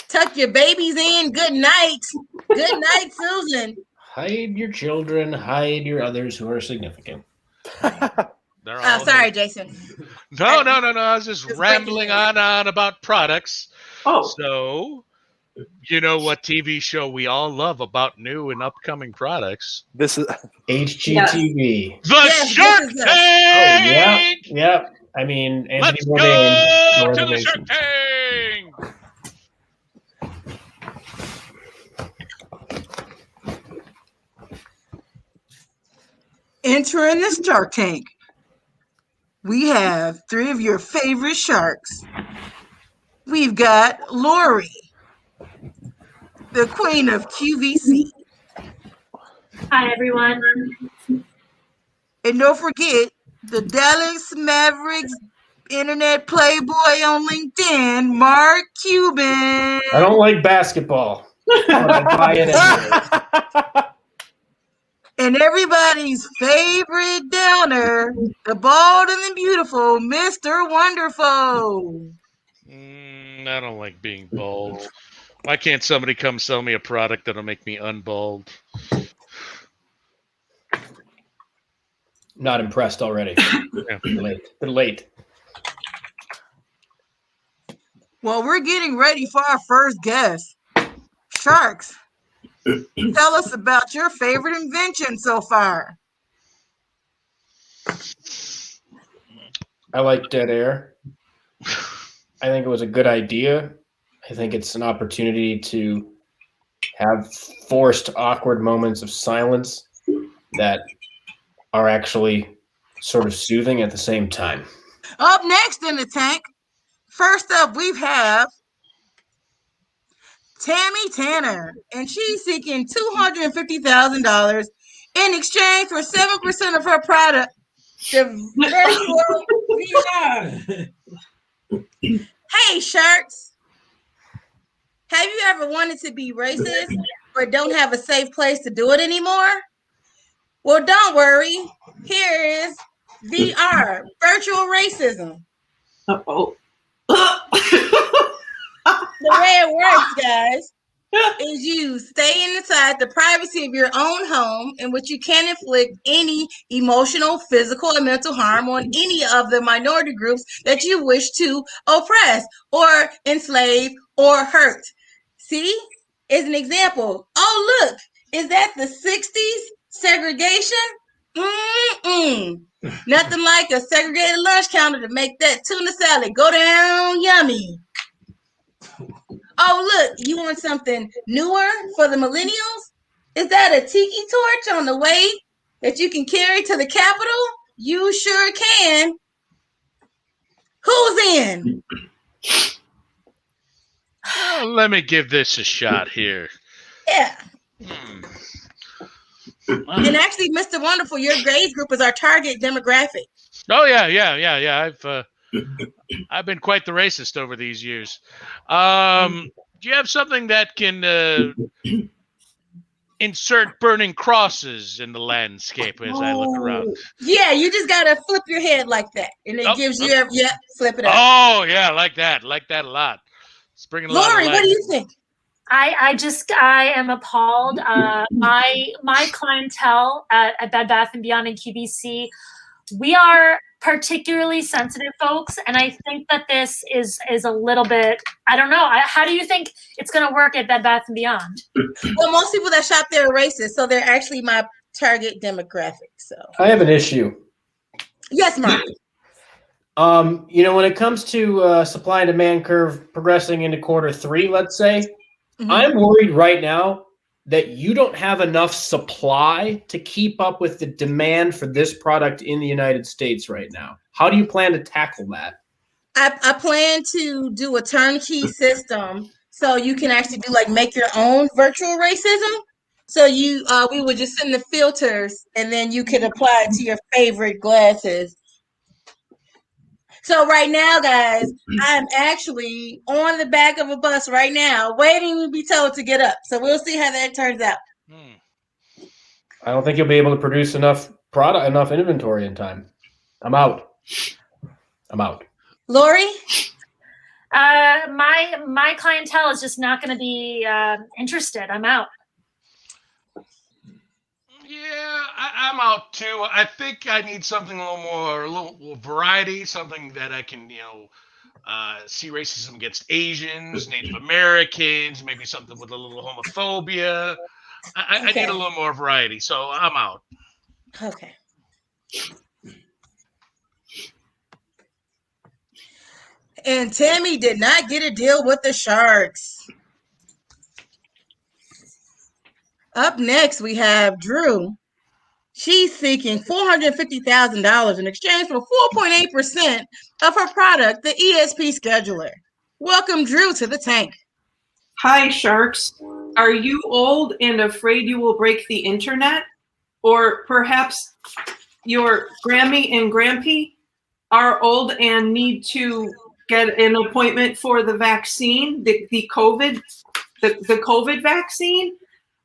Tuck your babies in. Good night. Good night, Susan. Hide your children, hide your others who are significant. Sorry, Jason. No. I was just rambling on about products. Oh. So, you know what TV show we all love about new and upcoming products? This is HGTV. The Shark Tank! Oh, yep. I mean, Anthony Let's Bourdain. go to the Shark Tank! Entering the Shark Tank, we have 3 of your favorite sharks. We've got Lori, the queen of QVC. Hi, everyone. And don't forget the Dallas Mavericks internet playboy on LinkedIn, Mark Cuban. I don't like basketball, but I buy it anyway. And everybody's favorite downer, the bald and the beautiful Mr. Wonderful. I don't like being bald. Why can't somebody come sell me a product that'll make me unbald? Not impressed already. Yeah. Bit late. Well, we're getting ready for our first guest. Sharks, tell us about your favorite invention so far. I like dead air. I think it was a good idea. I think it's an opportunity to have forced, awkward moments of silence that are actually sort of soothing at the same time. Up next in the tank, first up we have Tammy Tanner, and she's seeking $250,000 in exchange for 7% of her product. Hey, Sharks. Have you ever wanted to be racist but don't have a safe place to do it anymore? Well, don't worry. Here is VR, virtual racism. Uh-oh. The way it works, guys, is you stay inside the privacy of your own home in which you can inflict any emotional, physical, or mental harm on any of the minority groups that you wish to oppress or enslave or hurt. See? As an example, oh, look, is that the 60s segregation? Nothing like a segregated lunch counter to make that tuna salad go down yummy. Oh, look, you want something newer for the millennials? Is that a tiki torch on the way that you can carry to the Capitol? You sure can. Who's in? Well, let me give this a shot here. Yeah. And actually, Mr. Wonderful, your grade group is our target demographic. Oh yeah. I've been quite the racist over these years. Do you have something that can insert burning crosses in the landscape as I look around. Yeah, you just gotta flip your head like that, and it gives you flip it up. Oh yeah, like that a lot. It's bringing a lot of Lori, light. what do you think? I am appalled. My clientele at Bed Bath & Beyond and QVC, we are particularly sensitive folks, and I think that this is a little bit, I don't know. How do you think it's going to work at Bed Bath & Beyond? Well, most people that shop there are racist, so they're actually my target demographic. So I have an issue. Yes, Mark. When it comes to supply and demand curve progressing into Q3, let's say, I'm worried right now that you don't have enough supply to keep up with the demand for this product in the United States right now. How do you plan to tackle that? I plan to do a turnkey system so you can actually do make your own virtual racism. So we would just send the filters and then you could apply it to your favorite glasses. So right now, guys, I'm actually on the back of a bus right now, waiting to be told to get up. So we'll see how that turns out. I don't think you'll be able to produce enough inventory in time. I'm out. Lori? My clientele is just not going to be interested. I'm out. Yeah, I'm out too. I think I need something a little variety, something that I can, see racism against Asians, Native Americans, maybe something with a little homophobia. I need a little more variety, so I'm out. Okay. And Tammy did not get a deal with the Sharks. Up next, we have Drew. She's seeking $450,000 in exchange for 4.8% of her product, the Esp Scheduler. Welcome, Drew, to the tank. Hi, Sharks. Are you old and afraid you will break the internet? Or perhaps your Grammy and Grampy are old and need to get an appointment for the vaccine, the COVID vaccine?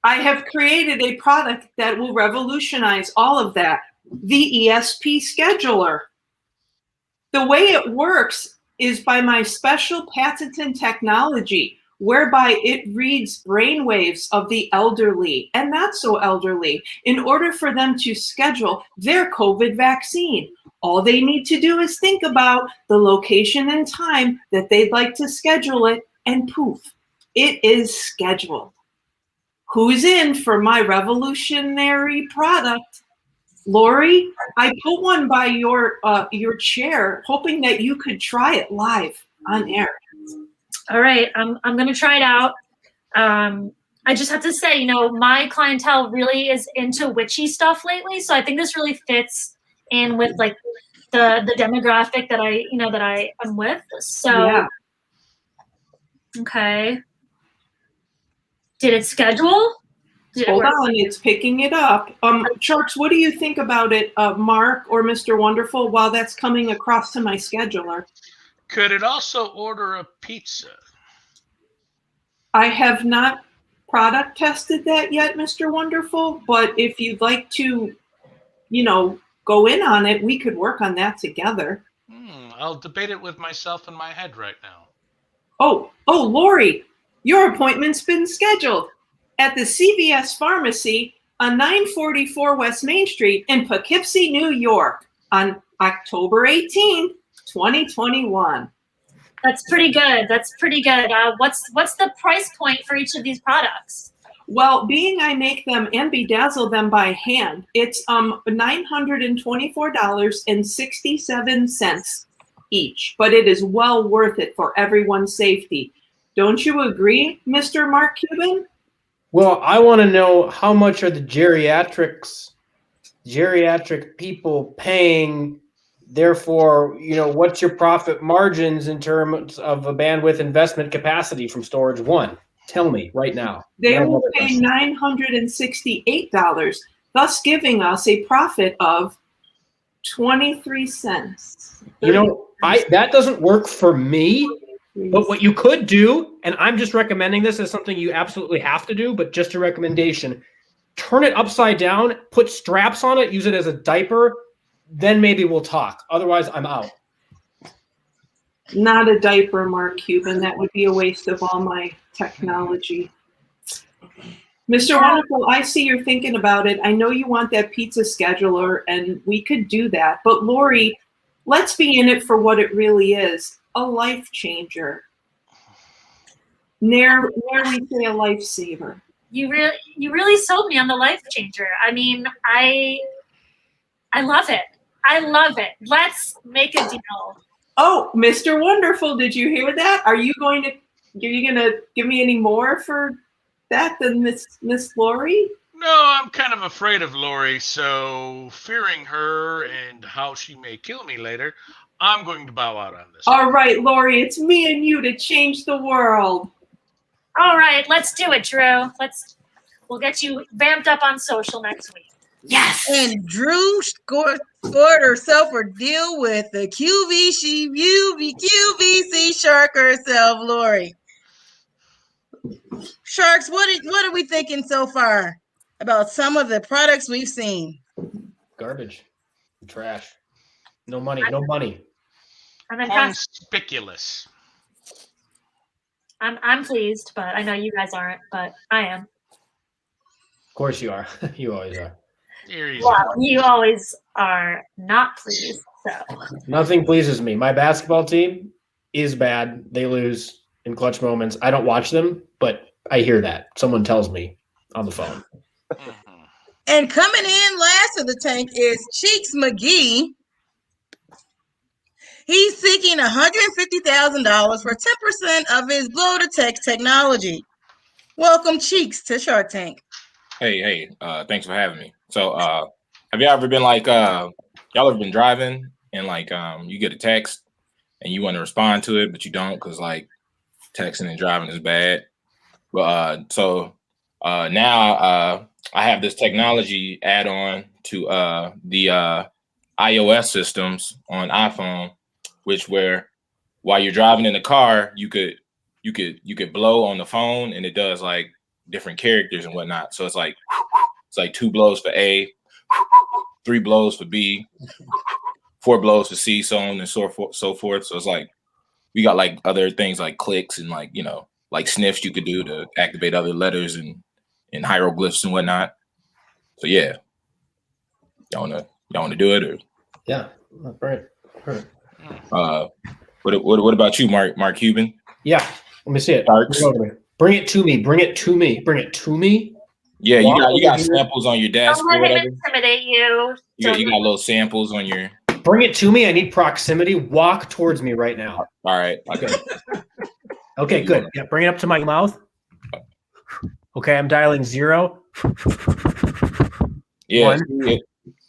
I have created a product that will revolutionize all of that, the Esp Scheduler. The way it works is by my special patented technology, whereby it reads brainwaves of the elderly and not so elderly in order for them to schedule their COVID vaccine. All they need to do is think about the location and time that they'd like to schedule it, and poof, it is scheduled. Who's in for my revolutionary product? Lori, I put one by your chair, hoping that you could try it live on air. All right, I'm going to try it out. I just have to say, my clientele really is into witchy stuff lately, so I think this really fits in with the demographic that I am with. So, yeah. Okay. Did it schedule? Hold on, it's picking it up. Sharks, what do you think about it, Mark or Mr. Wonderful, while that's coming across to my scheduler? Could it also order a pizza? I have not product tested that yet, Mr. Wonderful, but if you'd like to, go in on it, we could work on that together. I'll debate it with myself in my head right now. Oh, Lori, your appointment's been scheduled at the CVS Pharmacy on 944 West Main Street in Poughkeepsie, New York on October 18th, 2021. That's pretty good. What's the price point for each of these products? Well, being I make them and bedazzle them by hand, it's $924.67 each, but it is well worth it for everyone's safety. Don't you agree, Mr. Mark Cuban? Well, I want to know how much are the geriatric people paying. Therefore, what's your profit margins in terms of a bandwidth investment capacity from Storage One? Tell me right now. They will pay $968, thus giving us a profit of 23 cents. That doesn't work for me. But what you could do, and I'm just recommending this as something you absolutely have to do, but just a recommendation, turn it upside down, put straps on it, use it as a diaper, then maybe we'll talk. Otherwise, I'm out. Not a diaper, Mark Cuban. That would be a waste of all my technology. Mr. Wonderful, I see you're thinking about it. I know you want that pizza scheduler, and we could do that. But Lori, let's be in it for what it really is, a life changer. Ne'er we say a lifesaver. You really sold me on the life changer. I mean, I love it. I love it. Let's make a deal. Oh, Mr. Wonderful, did you hear that? Are you going to give me any more for that than Miss Lori? No, I'm kind of afraid of Lori, so fearing her and how she may kill me later, I'm going to bow out on this. All right, Lori, it's me and you to change the world. All right, let's do it, Drew. We'll get you vamped up on social next week. Yes. And Drew scored herself a deal with the QVC shark herself, Lori. Sharks, what are we thinking so far about some of the products we've seen? Garbage. Trash. No money. No money. I'm impressed. Conspicuous. I'm pleased, but I know you guys aren't, but I am. Of course you are. You always are. Well, you always are not pleased. So nothing pleases me. My basketball team is bad. They lose in clutch moments. I don't watch them, but I hear that. Someone tells me on the phone. And coming in last of the tank is Cheeks McGee. He's seeking $150,000 for 10% of his blow-to-text technology. Welcome, Cheeks, to Shark Tank. Hey, thanks for having me. So, have you ever been like, y'all ever been driving and like, you get a text and you want to respond to it, but you don't because like texting and driving is bad. But now I have this technology add-on to the iOS systems on iPhone, where while you're driving in the car, you could blow on the phone and it does like different characters and whatnot. So it's like 2 blows for A, 3 blows for B, 4 blows for C, so on and so forth. So it's like we got like other things like clicks and like, you know, like sniffs you could do to activate other letters and hieroglyphs and whatnot. So yeah, y'all wanna do it or? Yeah, right. What about you, Mark Cuban? Yeah, let me see it. Bring it to me. Bring it to me. Bring it to me. Yeah, you got samples on your desk or whatever. Intimidate you. You got little samples on your. Bring it to me. I need proximity. Walk towards me right now. All right. Okay. Okay, good. Yeah, bring it up to my mouth. Okay, I'm dialing 0. Yeah,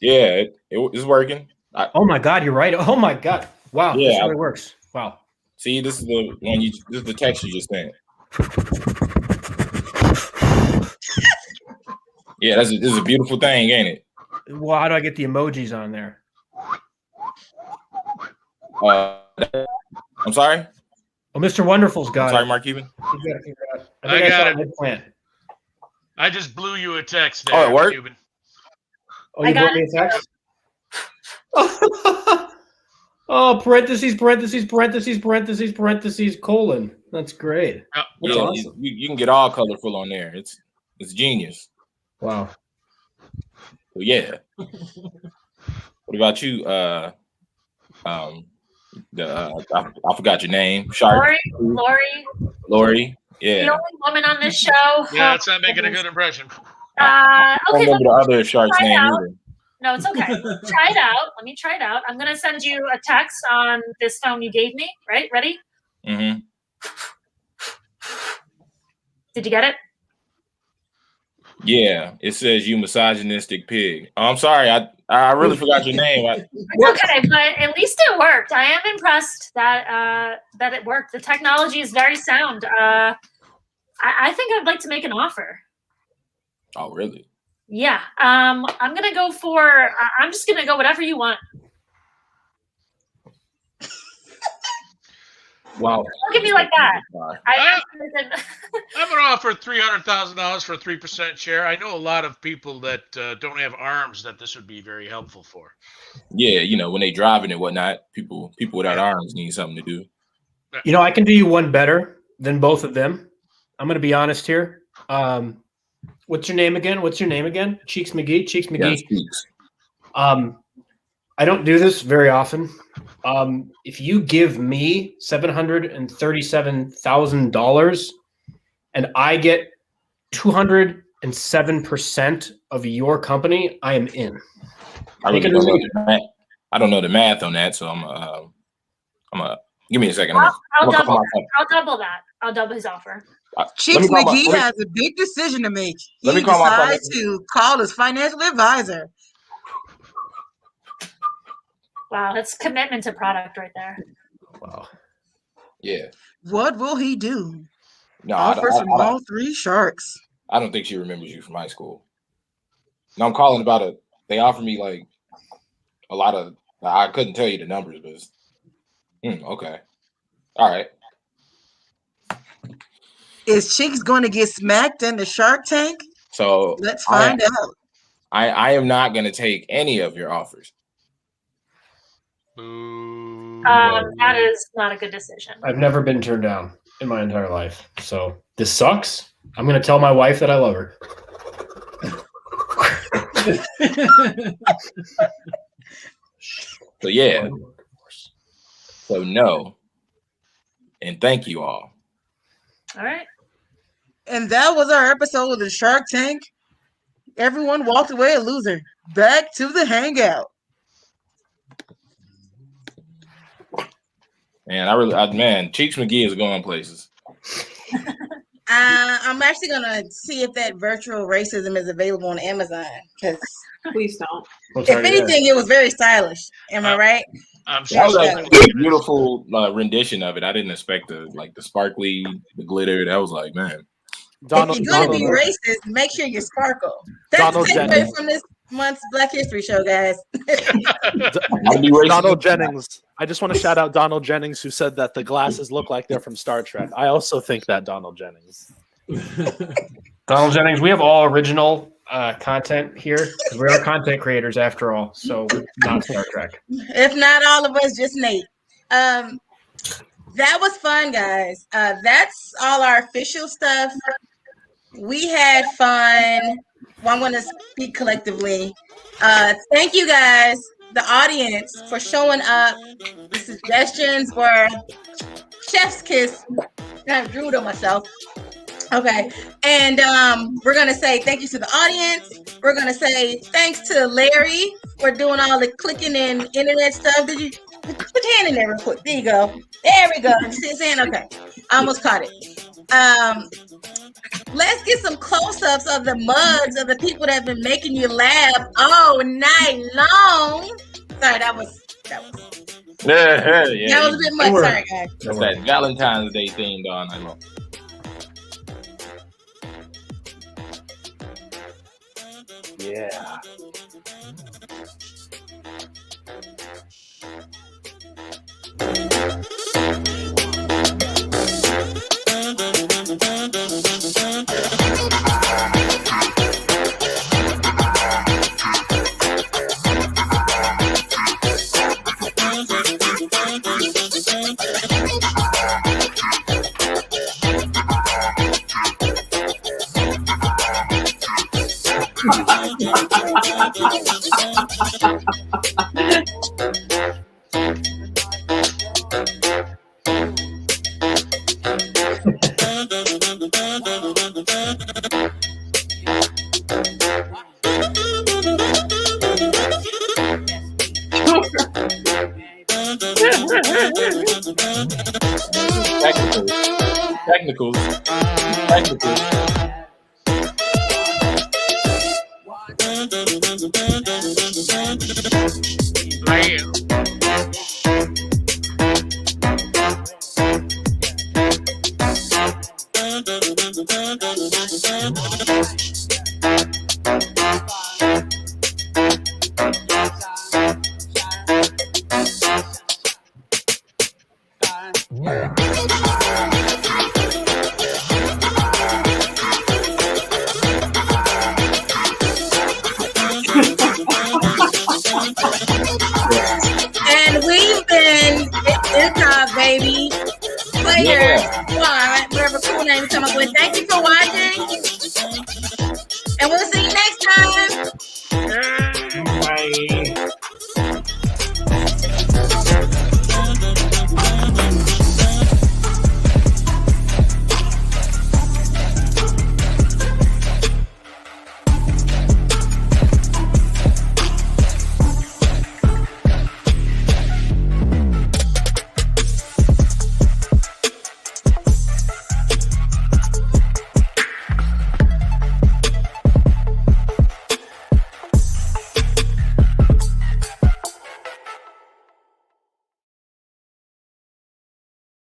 it is working. Oh my God, you're right. Oh my God. Wow, yeah, this really works. Wow. See, this is the one this is the text you just sent. Yeah, this is a beautiful thing, ain't it? Well, how do I get the emojis on there? I'm sorry? Oh, Mr. Wonderful's got I'm sorry, Mark Cuban? I got it. Plan. I just blew you a text there, Oh, it worked? Cuban. Oh, you blew me a text? Oh, parentheses, colon. That's great. That's awesome. You can get all colorful on there. It's genius. Wow. Well, yeah. What about you? I forgot your name. Shark. Lori. Yeah. The only woman on this show. Yeah, it's not making a good impression. Okay. I don't remember the other shark's name either. No, it's okay. Try it out. Let me try it out. I'm going to send you a text on this phone you gave me, right? Ready? Mm-hmm. Did you get it? Yeah, it says you misogynistic pig. Oh, I'm sorry. I really forgot your name. It's okay, but at least it worked. I am impressed that it worked. The technology is very sound. I think I'd like to make an offer. Oh, really? Yeah. I'm gonna go for. I'm just gonna go whatever you want. Wow. Look at me like that. I'm going to offer $300,000 for a 3% share. I know a lot of people that don't have arms that this would be very helpful for. Yeah, when they driving and whatnot, people without arms need something to do. I can do you one better than both of them. I'm going to be honest here. What's your name again? Cheeks McGee. Yeah, Cheeks. I don't do this very often. If you give me $737,000 and I get 207% of your company, I am in. I don't know the math on that, so I'm give me a second. I'll double that. I'll double his offer. Cheeks McGee has a big decision to make. He decides to call his financial advisor. Wow, that's commitment to product right there. Wow. Yeah. What will he do? No, offers from all three sharks. I don't think she remembers you from high school. No, I'm calling about it. They offered me like a lot of. I couldn't tell you the numbers, but okay. All right. Is Cheeks going to get smacked in the Shark Tank? So let's find out. I am not going to take any of your offers. That is not a good decision. I've never been turned down in my entire life. So this sucks. I'm going to tell my wife that I love her. So yeah. So no. And thank you all. All right. And that was our episode of the Shark Tank. Everyone walked away a loser. Back to the hangout. Man, Cheeks McGee is going places. I'm actually gonna see if that virtual racism is available on Amazon. Because please don't. If anything, it was very stylish. Am I right? I'm sure. That was a beautiful rendition of it. I didn't expect the sparkly, the glitter. That was like, man. If you're gonna be racist, make sure you sparkle. That's the takeaway from this month's Black History Show, guys. Donald Jennings. I just want to shout out Donald Jennings, who said that the glasses look like they're from Star Trek. I also think that Donald Jennings. Donald Jennings, we have all original content here. We are content creators after all, so not Star Trek. If not all of us, just Nate. That was fun, guys. That's all our official stuff. We had fun. Well, I'm going to speak collectively. Thank you guys, the audience, for showing up. The suggestions were chef's kiss. I drew on myself. Okay. And we're going to say thank you to the audience. We're going to say thanks to Larry for doing all the clicking and internet stuff. Did you put your hand in there real quick? There you go. There we go. You see his hand? Okay. I almost caught it. Let's get some close-ups of the mugs of the people that have been making you laugh all night long. Sorry, that was yeah. That was a bit much. Sorry, guys. That's that Valentine's Day themed all night long. Yeah. Technicals. Yeah. whatever cool name you come up with. Thank you for watching.